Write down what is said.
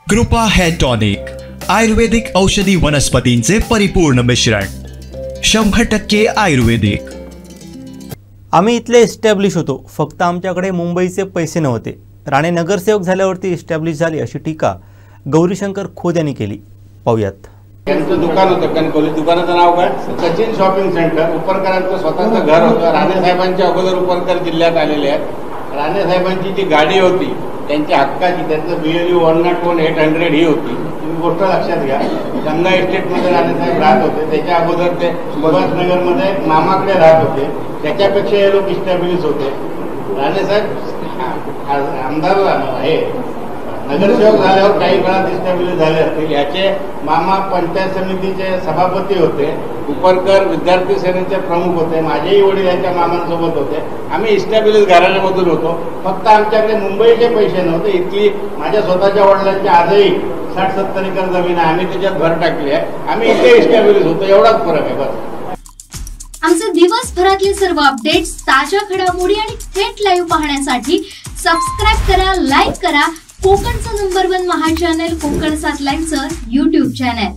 कृपा hair tonic, आयुर्वेदिक औषधी वनस्पतींचे परिपूर्ण मिश्रण, 100% आयुर्वेदिक। आम्ही इथले एस्टॅब्लिश होतो, फक्त आमच्याकडे मुंबईचे पैसे नव्हते। राणे नगरसेवक झाल्यावरती एस्टॅब्लिश झाली अशी टीका गौरीशंकर खोत यांनी केली। पाहूयात। त्यांचं दुकान होतं कणकवली, दुकानाचं नाव काय? Sachin shopping centre. उपरकरांचं स्वतःचं घर होतं। राणे साहेबांच्या अगोदर उपरकर जिल्ह्यात आलेले आहेत। राणे साहेबांची जी गाडी होती त्यांच्या हक्काची, त्याचं BLU 101-800 ही होती। तुम्ही गोष्ट लक्षात घ्या, गंगा इस्टेटमध्ये राणेसाहेब राहत होते। त्याच्या अगोदर ते सुभाषनगरमध्ये मामाकडे राहत होते। त्याच्यापेक्षा हे लोक इस्टॅब्लिश होते। राणेसाहेब आमदार हे नगरसेवक झाल्यावर काही काळात इस्टॅब्लिश झाले असतील। याचे मामा पंचायत समितीचे सभापती होते, उपरकर विद्यार्थी सेनेचे प्रमुख होते। माझेही वडील यांच्या मामांसोबत होते। आम्ही इस्टॅब्लिश घराण्यामधून होतो। फक्त आमच्याकडे मुंबईचे पैसे नव्हते। इथली माझ्या स्वतःच्या वडिलांची आजही 60-70 एकर जमीन आहे, आम्ही त्याच्यात भर टाकली आहे। आम्ही इथे इस्टॅब्लिश होतो, एवढाच फरक आहे बस। आमचे दिवसभरातले सर्व अपडेट्स, ताज्या घडामोडी आणि थेट लाईव्ह पाहण्यासाठी सबस्क्राइब करा, लाईक करा कोकणचं नंबर 1 महा चॅनल कोकणसाद लाईव्हचं YouTube चॅनल।